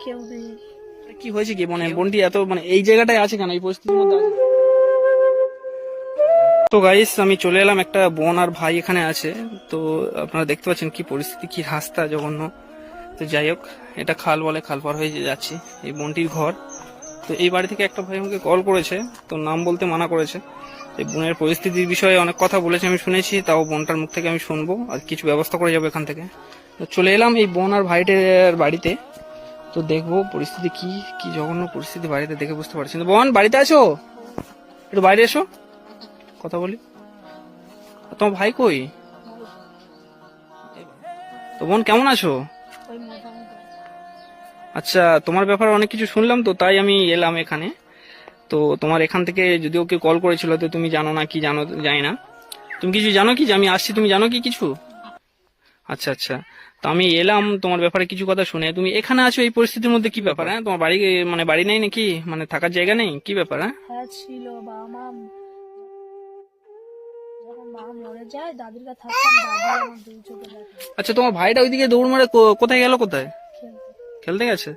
কেউ নেই। কি হয়েছে কি মানে বোনটি এত মানে এই জায়গাটায় আছে কেন, এই পরিস্থিতির মধ্যে আছে? তো গাইস আমি চলে এলাম, একটা বোন আর ভাই এখানে আছে। তো আপনারা দেখতে পাচ্ছেন কি পরিস্থিতি, কি রাস্তা জঘন্য। তো যাই হোক, এটা খাল বলে, খাল পার হয়ে যাচ্ছি, এই বোনটির ঘর। তো এই বাড়ি থেকে একটা ভাই আমাকে কল করেছে, তো নাম বলতে মানা করেছে। এই বোনের পরিস্থিতির বিষয়ে অনেক কথা বলেছে, আমি শুনেছি, তাও বোনটার মুখ থেকে আমি শুনবো আর কিছু ব্যবস্থা করে যাবো এখান থেকে। তো চলে এলাম এই বোন আর ভাইটের বাড়িতে। তো দেখবো পরিস্থিতি কি কি জঘন্য পরিস্থিতি বাড়িতে, দেখে বুঝতে পারছি। তো বোন বাড়িতে আছো? একটু বাইরে এসো, কথা বলি। তোমার ভাই কই? তো বোন কেমন আছো? ওই মোটামুটি। আচ্ছা, তোমার ব্যাপারে অনেক কিছু শুনলাম, তো তাই আমি এলাম এখানে। তো তোমার এখান থেকে যদিও কেউ কল করেছিল, তো তুমি জানো না কি জানো জানি না, তুমি কিছু জানো কি যে আমি আসছি, তুমি জানো কি কিছু? আচ্ছা আচ্ছা, তো আমি এলাম তোমার ব্যাপারে কিছু কথা শুনে। তুমি এখানে আছো এই পরিস্থিতির মধ্যে, কি ব্যাপার? হ্যাঁ, তোমার বাড়ি মানে বাড়ি নেই নাকি, মানে থাকার জায়গা নেই, কি ব্যাপার? হ্যাঁ, হ্যাঁ ছিল, বাবা মা যখন মা মরে যায় দাদির কাছে থাকতাম, দাদি আমার দুই চোখে দেখে। আচ্ছা, তোমার ভাইটা ওইদিকে দৌড় মারে কোথায় গেল, কোথায় খেলতে। খেলতে গেছে?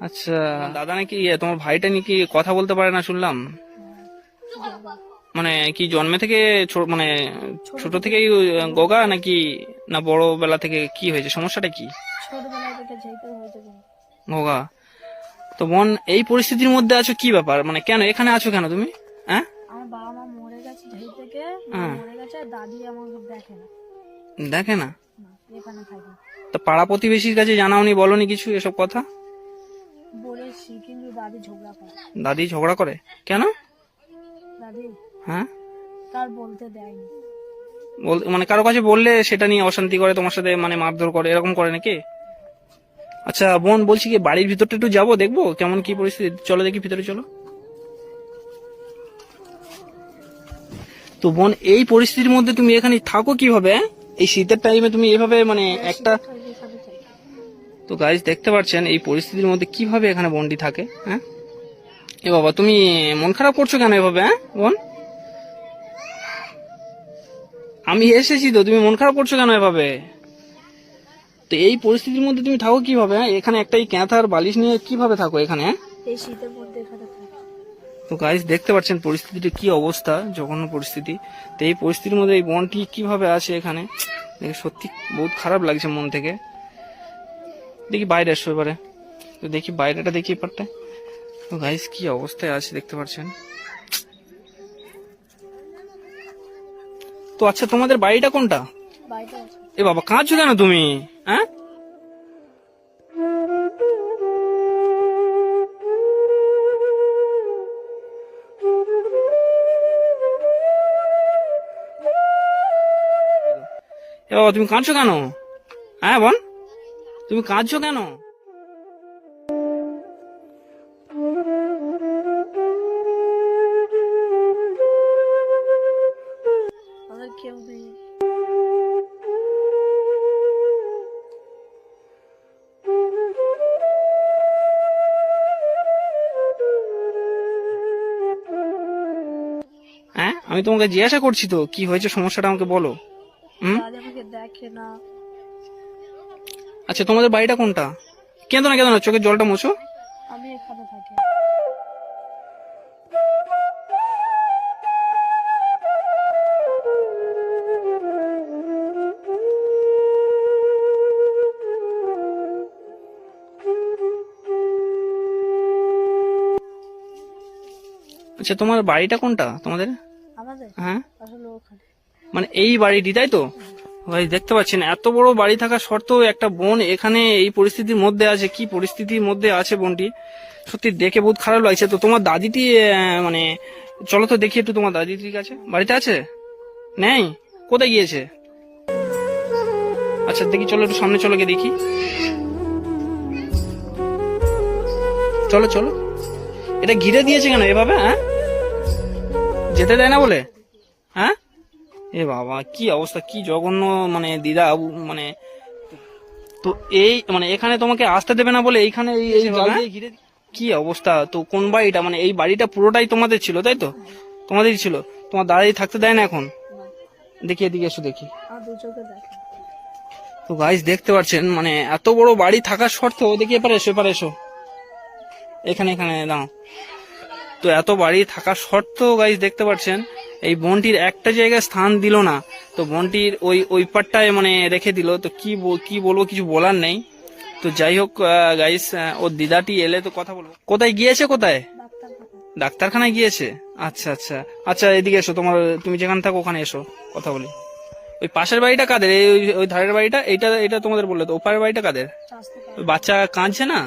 আচ্ছা, দাদা নাকি তোমার ভাইটা নাকি কথা বলতে পারে না শুনলাম, বাবা মানে কি জন্মে থেকে মানে ছোট থেকেই গোগা নাকি, না বড় বেলা থেকে কি হয়েছে, সমস্যাটা কি? ছোটবেলা থেকে যেতে হয়েছে কিন্তু। গোগা। তো বোন এই পরিস্থিতির মধ্যে আছো, কি ব্যাপার, মানে কেন এখানে আছো কেন তুমি? হ্যাঁ, আমার বাবা মা মরে গেছে যেই থেকে, মা হ্যাঁ। মরে গেছে, আর দাদি আমাকে দেখে না। দেখে না? না, এখানে থাকি। তো পাড়া প্রতিবেশীর কাছে জানাওনি, বলনি কিছু এসব কথা? বলেছি কিন্তু দাদি ঝগড়া করে। দাদি ঝগড়া করে কেন? দাদি হ্যাঁ, তার বলতে দেয়নি। মানে কারো কাছে বললে সেটা নিয়ে অশান্তি করে, তোমার সাথে মানে মারধর করে, এরকম করে নাকি? আচ্ছা বোন, বলছি কি বাড়ির ভিতরটা একটু যাবো, দেখবো কেমন কি পরিস্থিতি, চলো দেখি ভিতরে চলো। তো বোন এই পরিস্থিতির মধ্যে তুমি এখানে থাকো কিভাবে? হ্যাঁ? এই শীতের টাইমে তুমি এভাবে মানে একটা, এখানে থাকি। তো গাইজ দেখতে পাচ্ছেন এই পরিস্থিতির মধ্যে কিভাবে এখানে বোনটি থাকে। হ্যাঁ, এ বাবা, তুমি মন খারাপ করছো কেন এভাবে? হ্যাঁ বোন, আমি এসেছি তো, তুমি মন খারাপ করছো কেন এভাবে? তো এই পরিস্থিতির মধ্যে তুমি থাকো কিভাবে? হ্যাঁ, এখানে একটা এই ক্যাঁথার বালিশ নিয়ে কিভাবে থাকো এখানে? হ্যাঁ? এই শীতের মধ্যে এখানে থাকি। তো গাইজ দেখতে পাচ্ছেন পরিস্থিতিটা কি অবস্থা, জঘন্য পরিস্থিতি। তো এই পরিস্থিতির মধ্যে এই বোনটি কিভাবে আছে এখানে, দেখে সত্যি বহুত খারাপ লাগছে মন থেকে। দেখি বাইরে এসো এবারে, তো দেখি বাইরেটা, দেখি এপারটা। তো গাইজ কি অবস্থায় আছে দেখতে পাচ্ছেন। তো আচ্ছা, তোমাদের বাড়িটা কোনটা? বাড়িতে আছে। এ বাবা, কাঁদছো কেন তুমি? হ্যাঁ, এ বাবা তুমি কাঁদছো কেন? হ্যাঁ বোন, তুমি কাঁদছো কেন? আমার কেউ নেই। হ্যাঁ, আমি তোমাকে জিজ্ঞাসা করছি তো কি হয়েছে, সমস্যাটা আমাকে বলো। হুম, দাদি আমাকে দেখে না। আচ্ছা তোমাদের বাড়িটা কোনটা? কেঁদো না কেঁদো না, চোখের জলটা মোছো। আমি এখানে থাকি। আচ্ছা তোমার বাড়িটা কোনটা তোমাদের? আমাদের হ্যাঁ, আসলে ওখানে। মানে এই বাড়িটি, তাই তো? ভাই দেখতে পাচ্ছেন এত বড় বাড়ি থাকা সত্ত্বেও একটা বোন এখানে এই পরিস্থিতির মধ্যে আছে, কি পরিস্থিতির মধ্যে আছে বোনটি, সত্যি দেখে বহুত খারাপ লাগছে। তো তোমার দাদিটি মানে চলো তো দেখি একটু, তোমার দাদি ঠিক আছে, বাড়িতে আছে? নেই? কোথায় গিয়েছে? আচ্ছা দেখি, চলো একটু সামনে চলো, গিয়ে দেখি। চলো চলো, এটা ঘিরে দিয়েছে কেন এভাবে? হ্যাঁ, যেতে দেয় না বলে? হ্যাঁ, এ বাবা কি অবস্থা, কি জঘন্য, মানে দিদা মানে, তো এই মানে এখানে তোমাকে আসতে দেবে না বলে এইখানে এই জাল দিয়ে ঘিরে কি অবস্থা। তো কোন বাড়িটা, মানে এই বাড়িটা পুরোটাই তোমাদের ছিল তাই তো? তোমাদেরই ছিল, তোমার দাদাই থাকতে দেয় না এখন? দেখি এদিকে এসো দেখি। আমার দু চোখে দেখে। তো গাইস দেখতে পাচ্ছেন মানে এত বড় বাড়ি থাকার সত্ত্বেও, দেখি এপারে এসো এপারে এসো, এখানে এখানে দাঁড়াও। তো এত বাড়ি থাকা সত্ত্বেও গাইস দেখতে পাচ্ছেন এই বোনটির একটা জায়গায় স্থান দিল না। তো বোনটির ওই ওই পাটটায় মানে রেখে দিল। তো কি বলবো, কিছু বলার নেই। তো যাই হোক গাইস, ওর দিদাটি এলে তো কথা বলবো। কোথায় গিয়েছে, কোথায়? ডাক্তার দেখাতে। ডাক্তারখানায় গিয়েছে। আচ্ছা আচ্ছা আচ্ছা, এদিকে এসো, তুমি যেখানে থাকো ওখানে এসো, কথা বলি। ওই পাশের বাড়িটা কাদের? ওই ধারের বাড়িটা, এটা এটা তোমাদের বললে তো। ওপারের বাড়িটা কাদের? চাষতো ওই বাচ্চা কাঁদছে না?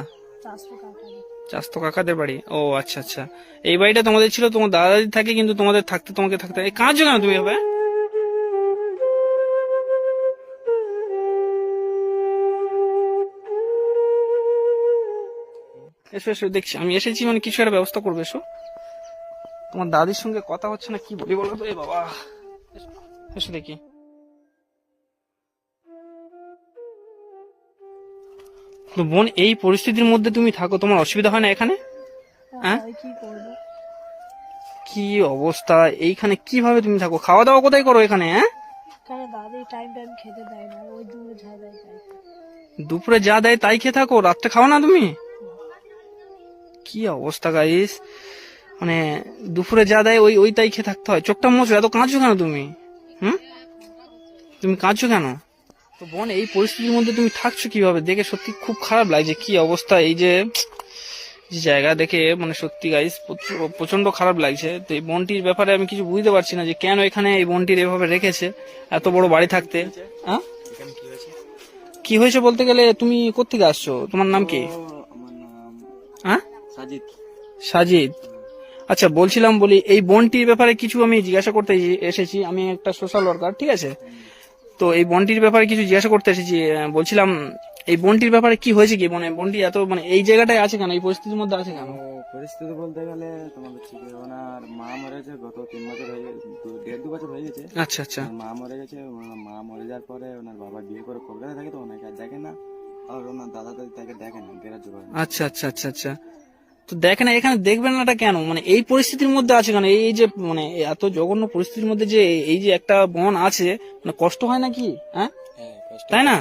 চাষতো কাকাদের। চাস্তো কাকাদের বাড়ি। ও আচ্ছা আচ্ছা, এই বাড়িটা তোমাদের ছিল, তোমার দাদা দাদি থাকে, কিন্তু তোমাকে থাকতে এই কাঁদছো কেন তুমি হবে? এসো এসো, দেখছি আমি এসেছি, মানে কিছু একটা ব্যবস্থা করবে। এসো, তোমার দাদির সঙ্গে কথা হচ্ছে না, কি বলি বলো তো। এ বাবা, এসো, এসো দেখি। তো বোন, এই পরিস্থিতির মধ্যে তুমি থাকো, তোমার অসুবিধা হয় না এখানে? হ্যাঁ? তাই কি করবো? কি অবস্থা এইখানে, কিভাবে তুমি থাকো? খাওয়া দাওয়া কোথায় করো এখানে? হ্যাঁ, কেন দাদি টাইম খেতে দেয় না, ওই দূরে যা দেয় তাই। দুপুরে যা দেয় তাই খেয়ে থাকো, রাত্রে খাও না তুমি? কি অবস্থা গাইস, মানে দুপুরে যা দেয় ওই ওই তাই খেয়ে থাকতে হয়। চোখটা মোছো, এত কাঁদছো কেন তুমি? তুমি কাঁদছো কেন? তো বোন, এই পরিস্থিতির মধ্যে তুমি থাকছো কিভাবে? দেখে সত্যি খুব খারাপ লাগছে। কি অবস্থা, এই যে জায়গা দেখে মানে সত্যি গাইস প্রচন্ড খারাপ লাগছে। তো এই বোনটির ব্যাপারে আমি কিছু বুঝতে পারছি না যে কেন এখানে এই বোনটির এভাবে রেখেছে এত বড় বাড়ি থাকতে। হ্যাঁ, কি হয়েছে বলতে গেলে, তুমি কোত্থেকে আসছো? তোমার নাম কি? আমার নাম হ্যাঁ, সাজিদ। সাজিদ। আচ্ছা, বলছিলাম এই বোনটির ব্যাপারে কিছু আমি জিজ্ঞাসা করতে এসেছি। আমি একটা সোশ্যাল ওয়ার্কার, ঠিক আছে? তো এই বোনটির ব্যাপারে কিছু জিজ্ঞাসা করতে এসেছি। বলছিলাম এই বোনটির ব্যাপারে কি হয়েছে, কি মানে বোনটি এত মানে এই জায়গাটায় আছে কেন, এই পরিস্থিতির মধ্যে আছে কেন? পরিস্থিতি বলতে গেলে তোমার হচ্ছে কি, ওনার মা মরে গেছে গত 3 বছর হয়ে গেছে, 1.5-2 বছর হয়ে গেছে। আচ্ছা আচ্ছা ওনার মা মরে গেছে। ওনার মা মরে যাওয়ার পরে ওনার বাবা বিয়ে করে কলকাতা থাকে, তো ওনাকে আর দেখে না। আর ওনার দাদা দাদি তাকে দেখে না, গ্রাহ্য করে না। আচ্ছা আচ্ছা আচ্ছা আচ্ছা। তো দেখেন এখানে দেখবেন নাটা কেন, মানে এই পরিস্থিতির মধ্যে আছে কেন? এই যে মানে এত জঘন্য পরিস্থিতির মধ্যে যে এই যে একটা বোন আছে, মানে কষ্ট হয় নাকি? হ্যাঁ, তাই না?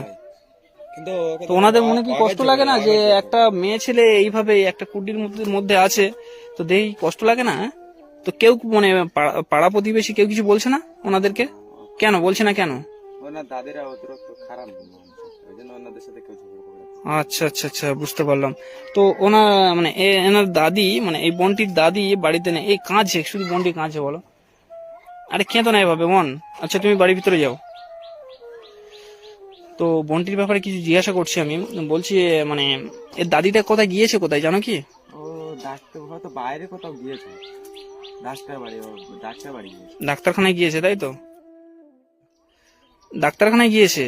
কিন্তু তো ওনাদের মনে কি কষ্ট লাগে না যে একটা মেয়ে ছেলে এইভাবে একটা কুটির মধ্যে আছে? তো দেখি কষ্ট লাগে না? হ্যাঁ? তো কেউ মানে পাড়া প্রতিবেশী কেউ কিছু বলছে না ওনাদেরকে? কেন বলছে না কেন? ওনার দাদিরা অতিরিক্ত খারাপ মানুষ, ওই জন্য ওনাদের সাথে কেউ ঝগড়া করে না। আচ্ছা আচ্ছা আচ্ছা, বুঝতে পারলাম। তো মানে এনার দাদি, মানে এই বোনটির দাদি বাড়িতে নেই, এই কাঁদছে, শুধু বোনটি কাঁদছে। বলো, আরে কেঁদো না এভাবে বোন। আচ্ছা, তুমি বাড়ির ভিতরে যাও। তো বোনটির ব্যাপারে কিছু জিজ্ঞাসা করছি আমি। বলছি মানে এর দাদিটা কোথায় গিয়েছে, কোথায় জানো কি? ও ডাক্তার হয়তো বাইরে কোথাও গিয়েছে, ডাক্তার বাড়ি, ও ডাক্তার বাড়ি গিয়েছে। ডাক্তারখানায় গিয়েছে, তাই তো? ডাক্তারখানায় গিয়েছে।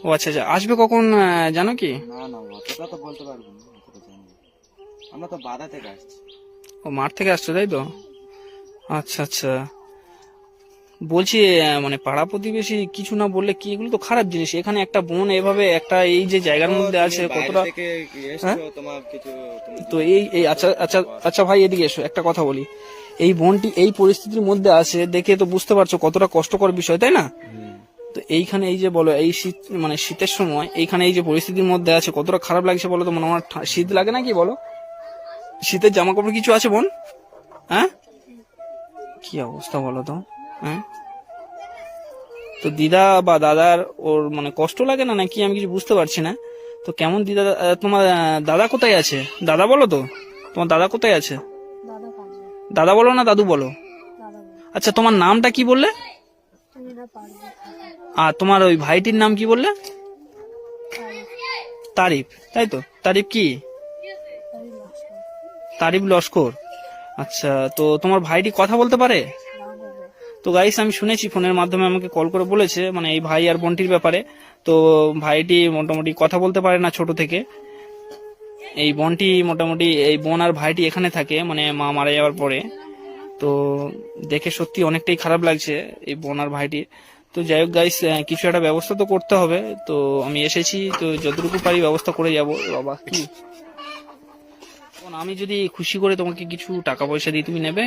ও আচ্ছা আচ্ছা, আসবে কখন জানো কি? না না, অতটা তো বলতে পারবো না, অতটা জানি না। আমরা তো বাধা থেকে আসছি। ও মাঠ থেকে আসছো, তাই তো? আচ্ছা আচ্ছা। বলছি মানে পাড়া প্রতিবেশী কিছু না বললে কি, এগুলো তো খারাপ জিনিস। এখানে একটা বোন এভাবে একটা এই যে জায়গার মধ্যে আছে, কতটা। হ্যাঁ? তোমার কিছু তো এই এই আচ্ছা আচ্ছা আচ্ছা ভাই, এদিকে এসো, একটা কথা বলি। এই বোনটি এই পরিস্থিতির মধ্যে আছে দেখে তো বুঝতে পারছো কতটা কষ্টকর বিষয়, তাই না? তো এইখানে এই যে বলো, এই শীত মানে শীতের সময় এইখানে এই যে পরিস্থিতির মধ্যে আছে, কতটা খারাপ লাগছে বলো তো। মানে আমার শীত লাগে নাকি বলো? শীতের জামা কাপড় কিছু আছে বোন? হ্যাঁ, কি অবস্থা বলো তো। হ্যাঁ, তো দিদা বা দাদার ওর মানে কষ্ট লাগে না নাকি, আমি কিছু বুঝতে পারছি না। তো কেমন দিদা, তোমার দাদা কোথায় আছে? দাদা বলো তো, তোমার দাদা কোথায় আছে? দাদা পারবে। দাদা বলো না দাদু বলো? দাদা বলে আচ্ছা, তোমার নামটা কি বললে? তুমি না পারবে। আর তোমার ওই ভাইটির নাম কি বললে? তাই তারিফ, তাই তো? তারিফ কি? তাই লস্কর। তারিফ লস্কর। আচ্ছা, তো তোমার ভাইটি কথা বলতে পারে? না বলে। তো গাইস, আমি শুনেছি ফোনের মাধ্যমে আমাকে কল করে বলেছে মানে এই ভাই আর বোনটির ব্যাপারে। তো ভাইটি মোটামুটি কথা বলতে পারে না ছোট থেকে। এই বোনটি মোটামুটি, এই বোন আর ভাইটি এখানে থাকে মানে মা মারা যাওয়ার পরে। তো দেখে সত্যি অনেকটাই খারাপ লাগছে এই বোন আর ভাইটি। তো যাই হোক গাইস, কিছু একটা ব্যবস্থা তো করতে হবে। তো আমি এসেছি, তো যতটুকু পারি ব্যবস্থা করে যাবো। বাবা কি, আমি যদি খুশি করে তোমাকে কিছু টাকা পয়সা দিই, তুমি নেবে?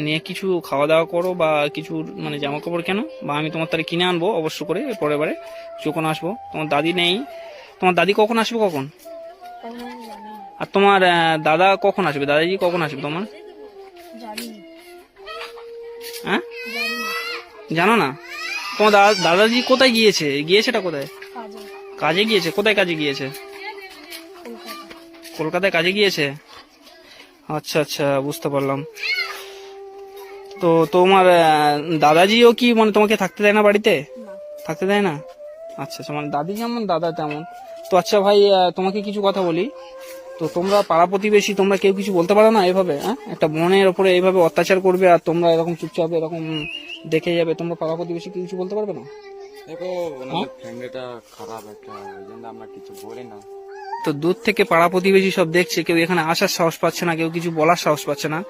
নিয়ে কিছু খাওয়া দাওয়া করো বা কিছু মানে জামা কাপড় কেন, বা আমি তোমার তারে কিনে আনবো অবশ্য করে পরের বারে যখন আসবো। তোমার দাদি নেই, তোমার দাদি কখন আসবে, কখন? তখন আমি জানি না। আর তোমার দাদা কখন আসবে, দাদাজি কখন আসবে তোমার? জানি না, হ্যাঁ, জানি না। জানো না? তোমার দাদাজি কোথায় গিয়েছে? গিয়েছেটা কোথায়? কাজে, কাজে গিয়েছে? কোথায় কাজে গিয়েছে? কলকাতা। কলকাতায় কাজে গিয়েছে। আচ্ছা আচ্ছা, বুঝতে পারলাম। তো তোমার দাদাজিও কি মানে তোমাকে থাকতে দেয় না বাড়িতে? না, থাকতে দেয় না? আচ্ছা আচ্ছা, মানে দাদি যেমন দাদা তেমন। তো আচ্ছা ভাই, তোমাকে কিছু কথা বলি। তো তোমরা পাড়া প্রতিবেশী, তোমরা কেউ কিছু বলতে পারো না এভাবে? হ্যাঁ, একটা বোনের ওপরে এইভাবে অত্যাচার করবে আর তোমরা এরকম চুপচাপ এরকম দেখে যাবে, তোমরা পাড়া প্রতিবেশী কিছু বলতে পারবে না? দেখো ওনাদের ফ্যামিলিটা খারাপ একটা, ওই জন্য আমরা কিছু বলি না। তো দূর থেকে পাড়া প্রতিবেশী সব দেখছে, কেউ এখানে আসার সাহস পাচ্ছে না, কেউ কিছু বলার সাহস পাচ্ছে না।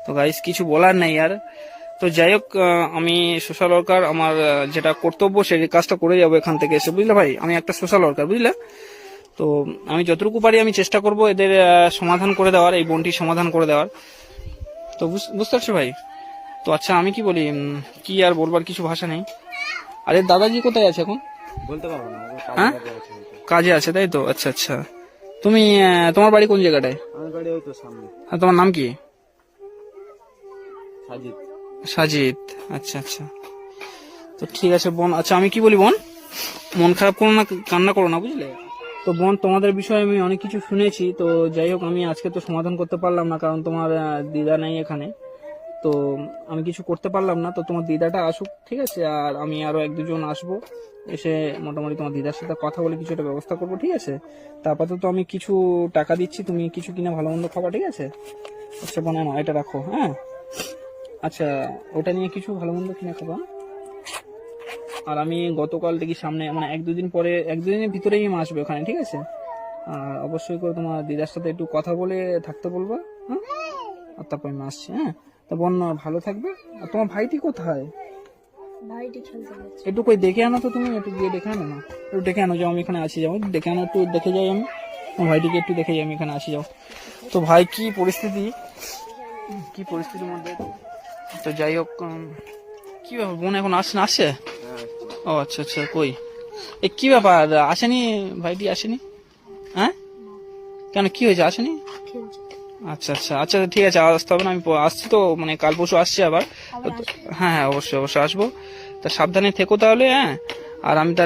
তো গাইস, কিছু বলার নেই আর। তো যাই হোক, আমি সোশ্যাল ওয়ার্কার, আমার যেটা কর্তব্য সেই কাজটা করে যাবো এখান থেকে এসে, বুঝলে ভাই? আমি একটা সোশ্যাল ওয়ার্কার, বুঝলে? তো আমি যতটুকু পারি আমি চেষ্টা করব এদের সমাধান করে দেওয়ার, এই বোনটির সমাধান করে দেওয়ার। তো বুঝতে পারছো ভাই? তো আচ্ছা, আমি কি বলি, কি আর বলবার কিছু ভাষা নেই। আরে দাদাজি কোথায় আছে এখন? বলতে পারবো না, ও হ্যাঁ? কাজে আছে হয়তো। কাজে আছে, তাই তো? আচ্ছা আচ্ছা। তুমি তোমার বাড়ি কোন জায়গাটায়? আমার বাড়ি ওই তো সামনে, আর তোমার নাম কি? সাজিদ। সাজিদ। আচ্ছা আচ্ছা, তো ঠিক আছে বোন। আচ্ছা আমি কি বলি বোন, মন খারাপ করো না, কান্না করো না, বুঝলে? তো বোন, তোমাদের বিষয়ে আমি অনেক কিছু শুনেছি। তো যাই হোক, আমি আজকে তো সমাধান করতে পারলাম না, কারণ তোমার দিদা নেই এখানে। তো আমি কিছু করতে পারলাম না। তো তোমার দিদাটা আসুক, ঠিক আছে? আর আমি আরো এক দুজন আসবো, এসে মোটামুটি তোমার দিদার সাথে কথা বলে কিছু একটা ব্যবস্থা করবো, ঠিক আছে? তারপর তো আমি কিছু টাকা দিচ্ছি, তুমি কিছু কিনে ভালো মন্দ খাবা, ঠিক আছে? আচ্ছা বোন, না এটা রাখো, হ্যাঁ? আচ্ছা, ওটা নিয়ে কিছু ভালো মন্দ কিনে খাবা। আর আমি গতকাল দেখি সামনে, মানে এক দুদিন পরে, এক দুদিনের ভিতরেই আমি আসবো ওখানে, ঠিক আছে? আর অবশ্যই করে তোমার দিদার সাথে একটু কথা বলে থাকতে বলবা, হ্যাঁ? আর তারপর আমি আসছি, হ্যাঁ? তা বোন ভালো থাকবে। আর তোমার ভাইটি কোথায়? ভাইটি খেলতে গেছে। একটু কই দেখে আনো তো, তুমি একটু গিয়ে দেখে আনো না, একটু দেখে আনো, যাও আমি এখানে আসি, যাও দেখে আনো, একটু দেখে যাই আমি তোমার ভাইটিকে, একটু দেখে যাই আমি এখানে আসি, যাও। তো ভাই, কি পরিস্থিতি, কি পরিস্থিতির মধ্যে। তো যাই হোক, কি ব্যাপার, বোন এখন আসছে না? আসছে? ও আচ্ছা আচ্ছা, কই এ কি ব্যাপার, আসেনি ভাইটি? আসেনি? হ্যাঁ, কেন, কি হয়েছে, আসেনি? খেলছে। আচ্ছা আচ্ছা আচ্ছা, ঠিক আছে, আসতে হবে না, আমি আসছি তো, মানে কাল পরশু আসছি আবার। আবার হ্যাঁ হ্যাঁ, অবশ্যই অবশ্যই আসবো। তা সাবধানে থেকো তাহলে, হ্যাঁ? আর আমি তাহলে